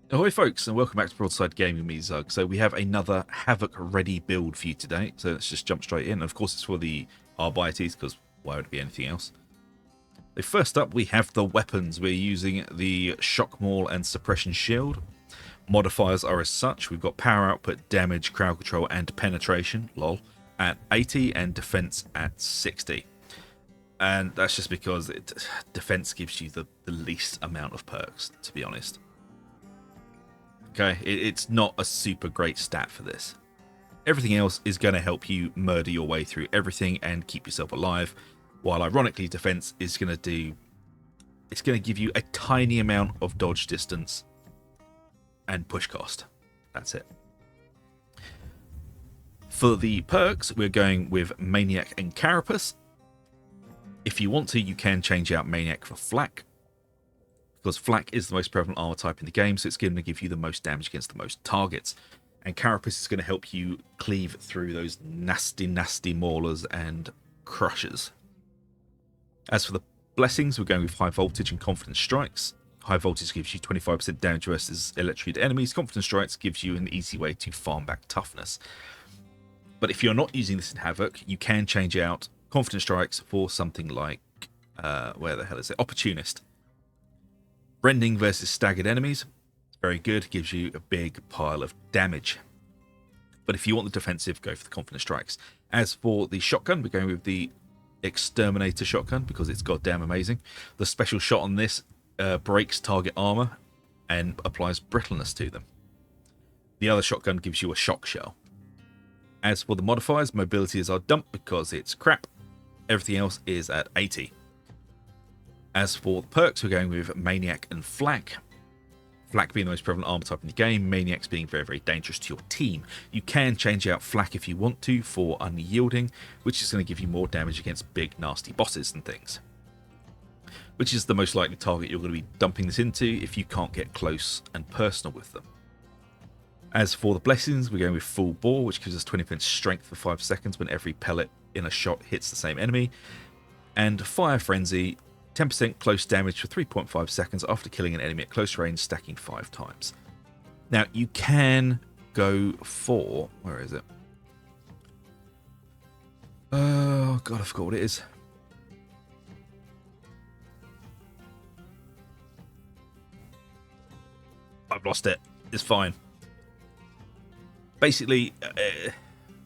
Ahoy folks, and welcome back to Broadside Gaming with me, Zug. So we have another Havoc ready build for you today, so let's just jump straight in. Of course it's for the Arbites, because why would it be anything else? So first up we have the weapons. We're using the Shock Maul and Suppression Shield. Modifiers are as such. We've got power output, damage, crowd control and penetration, lol, at 80 and defense at 60. And that's just because defense gives you the least amount of perks, to be honest. Okay, it's not a super great stat for this. Everything else is going to help you murder your way through everything and keep yourself alive, while ironically defense is going to give you a tiny amount of dodge distance and push cost. That's it. For the perks, we're going with Maniac and Carapace. If you want to, you can change out Maniac for Flak, because Flak is the most prevalent armor type in the game, so it's going to give you the most damage against the most targets. And Carapace is going to help you cleave through those nasty maulers and crushers. As for the blessings, we're going with High Voltage and Confident Strikes. High Voltage gives you 25% damage versus electrocuted enemies. Confident Strikes gives you an easy way to farm back toughness. But if you're not using this in Havoc, you can change out Confident Strikes for something like, where the hell is it? Opportunist. Rending versus staggered enemies, very good, gives you a big pile of damage. But if you want the defensive, go for the Confident Strikes. As for the shotgun, we're going with the Exterminator shotgun because it's goddamn amazing. The special shot on this breaks target armor and applies brittleness to them. The other shotgun gives you a shock shell. As for the modifiers, mobility is our dump because it's crap. Everything else is at 80. As for the perks, we're going with Maniac and Flak. Flak being the most prevalent armor type in the game, Maniacs being very, very dangerous to your team. You can change out Flak if you want to for Unyielding, which is going to give you more damage against big, nasty bosses and things. Which is the most likely target you're going to be dumping this into if you can't get close and personal with them. As for the blessings, we're going with Full Bore, which gives us 20% strength for 5 seconds when every pellet in a shot hits the same enemy. And Fire Frenzy, 10% close damage for 3.5 seconds after killing an enemy at close range, stacking 5 times. Now, you can go for... where is it? Oh, God, I forgot what it is. I've lost it. It's fine. Basically...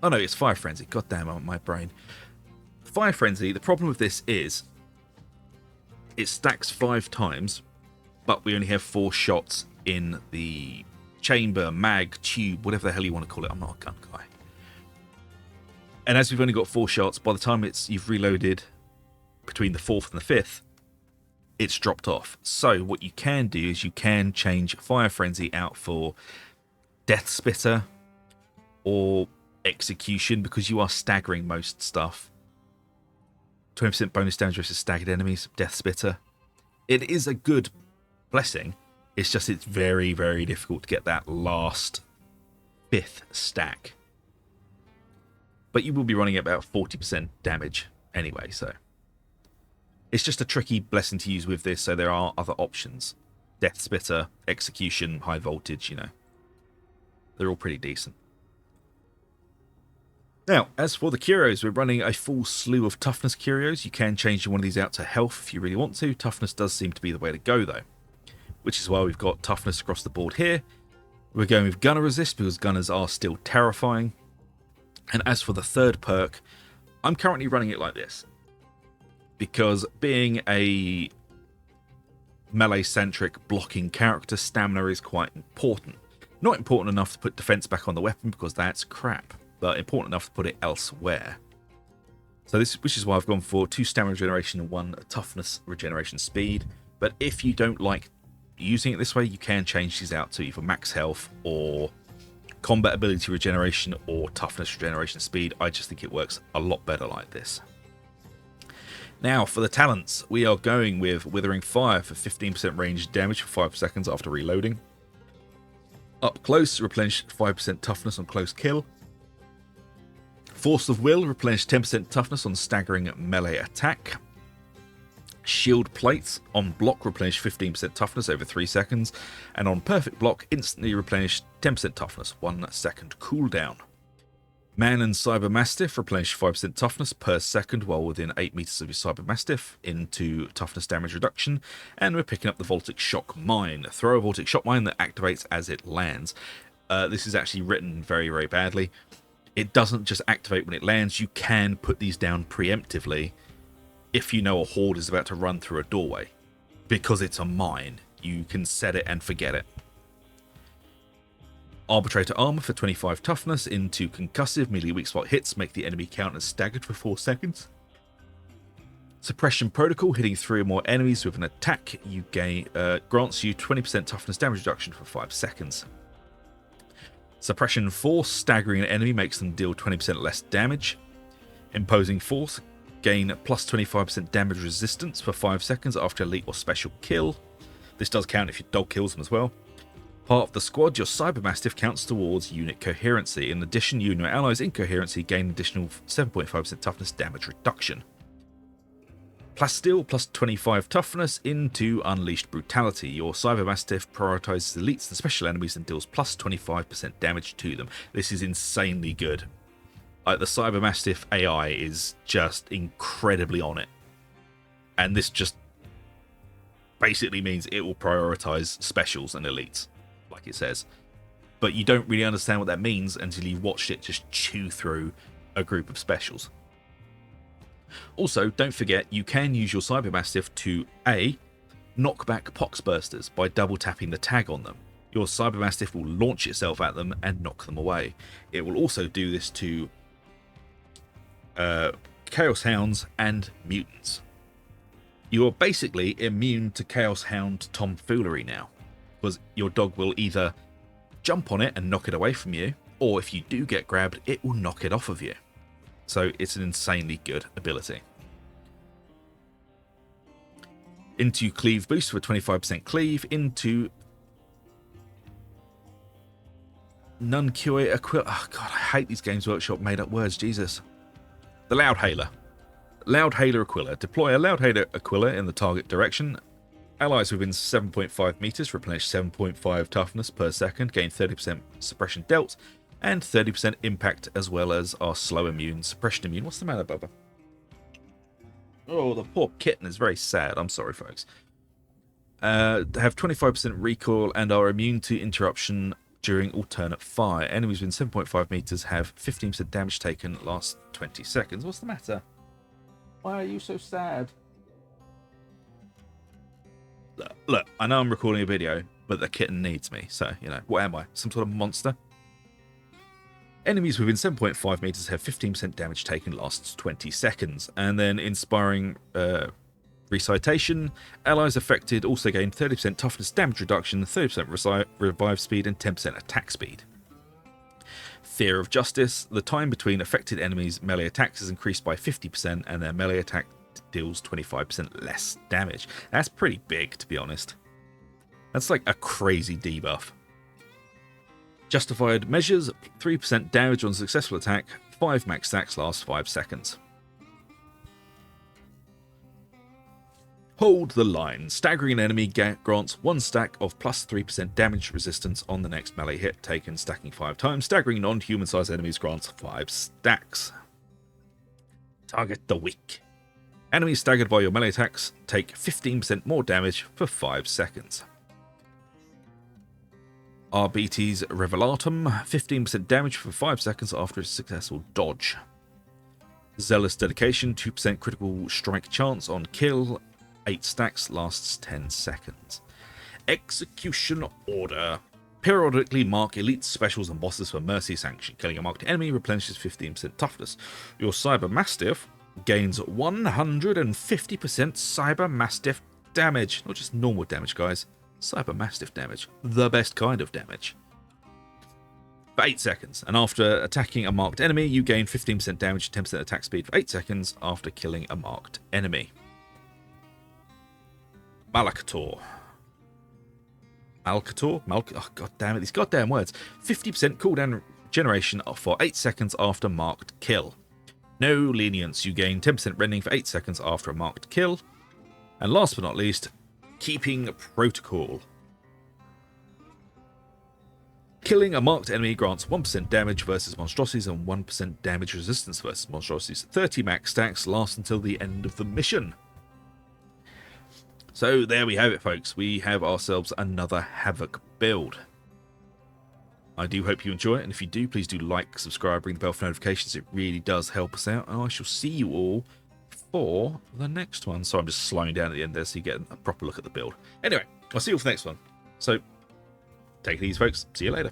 oh, no, it's Fire Frenzy. God damn, my brain. Fire Frenzy, the problem with this is... it stacks 5 times, but we only have 4 shots in the chamber, mag, tube, whatever the hell you want to call it. I'm not a gun guy. And as we've only got 4 shots, by the time you've reloaded between the 4th and the 5th, it's dropped off. So what you can do is you can change Fire Frenzy out for Death Spitter or Execution, because you are staggering most stuff. 20% bonus damage versus staggered enemies, Death Spitter. It is a good blessing. It's just it's very, very difficult to get that last 5th stack. But you will be running at about 40% damage anyway, so. It's just a tricky blessing to use with this, so there are other options. Death Spitter, Execution, High Voltage, you know. They're all pretty decent. Now, as for the Curios, we're running a full slew of Toughness Curios. You can change one of these out to Health if you really want to. Toughness does seem to be the way to go, though. Which is why we've got Toughness across the board here. We're going with Gunner Resist, because Gunners are still terrifying. And as for the third perk, I'm currently running it like this. Because being a melee-centric blocking character, stamina is quite important. Not important enough to put defense back on the weapon, because that's crap. But important enough to put it elsewhere. So which is why I've gone for 2 stamina regeneration and 1 toughness regeneration speed. But if you don't like using it this way, you can change these out to either max health or combat ability regeneration or toughness regeneration speed. I just think it works a lot better like this. Now for the talents, we are going with Withering Fire for 15% range damage for 5 seconds after reloading. Up close, replenish 5% toughness on close kill. Force of Will, replenish 10% toughness on staggering melee attack. Shield plates on block replenish 15% toughness over 3 seconds, and on perfect block instantly replenish 10% toughness, 1 second cooldown. Man and Cyber Mastiff replenish 5% toughness per second while within 8 meters of your Cyber Mastiff into toughness damage reduction, and we're picking up the Voltic Shock Mine. Throw a Voltic Shock Mine that activates as it lands. This is actually written very, very badly. It doesn't just activate when it lands, you can put these down preemptively if you know a horde is about to run through a doorway. Because it's a mine, you can set it and forget it. Arbitrator Armor for 25 toughness into concussive, melee weak spot hits make the enemy count as staggered for 4 seconds. Suppression Protocol, hitting 3 or more enemies with an attack you gain grants you 20% toughness damage reduction for 5 seconds. Suppression Force, staggering an enemy makes them deal 20% less damage. Imposing Force, gain plus 25% damage resistance for 5 seconds after elite or special kill. This does count if your dog kills them as well. Part of the squad, your Cyber Mastiff counts towards unit coherency. In addition, you and your allies in coherency gain additional 7.5% toughness damage reduction. Plasteel plus 25 toughness into Unleashed Brutality. Your Cyber Mastiff prioritizes elites and special enemies and deals plus 25% damage to them. This is insanely good. Like, the Cyber Mastiff AI is just incredibly on it. And this just basically means it will prioritize specials and elites, like it says. But you don't really understand what that means until you've watched it just chew through a group of specials. Also, don't forget, you can use your Cyber Mastiff to A, knock back Poxbursters by double tapping the tag on them. Your Cyber Mastiff will launch itself at them and knock them away. It will also do this to Chaos Hounds and Mutants. You are basically immune to Chaos Hound tomfoolery now, because your dog will either jump on it and knock it away from you, or if you do get grabbed, it will knock it off of you. So it's an insanely good ability. Into Cleave Boost for 25% cleave, into Nuncio Aquila. Oh god, I hate these Games Workshop made up words, Jesus. The Loudhailer. Loudhailer Aquila. Deploy a Loudhailer Aquila in the target direction. Allies within 7.5 meters replenish 7.5 toughness per second, gain 30% suppression dealt, and 30% impact, as well as our slow immune, suppression immune. What's the matter, Bubba? Oh, the poor kitten is very sad. I'm sorry, folks. Have 25% recoil and are immune to interruption during alternate fire. Enemies within 7.5 meters have 15% damage taken last 20 seconds. What's the matter? Why are you so sad? Look, I know I'm recording a video, but the kitten needs me. So, you know, what am I? Some sort of monster? Enemies within 7.5 meters have 15% damage taken lasts 20 seconds. And then inspiring recitation. Allies affected also gain 30% toughness damage reduction, 30% revive speed, and 10% attack speed. Fear of Justice. The time between affected enemies' melee attacks is increased by 50%, and their melee attack deals 25% less damage. That's pretty big, to be honest. That's like a crazy debuff. Justified Measures. 3% damage on successful attack. 5 max stacks last 5 seconds. Hold the Line. Staggering an enemy grants 1 stack of plus 3% damage resistance on the next melee hit taken, stacking 5 times. Staggering non-human sized enemies grants 5 stacks. Target the weak. Enemies staggered by your melee attacks take 15% more damage for 5 seconds. Arbites Revelatum. 15% damage for 5 seconds after a successful dodge. Zealous Dedication. 2% critical strike chance on kill. 8 stacks lasts 10 seconds. Execution Order. Periodically mark elite specials and bosses for mercy sanction. Killing a marked enemy replenishes 15% toughness. Your Cyber Mastiff gains 150% Cyber Mastiff damage. Not just normal damage, guys. Cyber Mastiff damage. The best kind of damage. For 8 seconds. And after attacking a marked enemy, you gain 15% damage and 10% attack speed for 8 seconds after killing a marked enemy. Malakator. Oh, god damn it, these goddamn words. 50% cooldown generation for 8 seconds after marked kill. No lenience. You gain 10% rending for 8 seconds after a marked kill. And last but not least, keeping protocol. Killing a marked enemy grants 1% damage versus monstrosities and 1% damage resistance versus monstrosities. 30 max stacks last until the end of the mission. So there we have it, folks. We have ourselves another Havoc build. I do hope you enjoy it, and if you do, please do like, subscribe, ring the bell for notifications. It really does help us out, and I shall see you all for the next one. So I'm just slowing down at the end there so you get a proper look at the build. Anyway, I'll see you all for the next one. So take it easy, folks. See you later.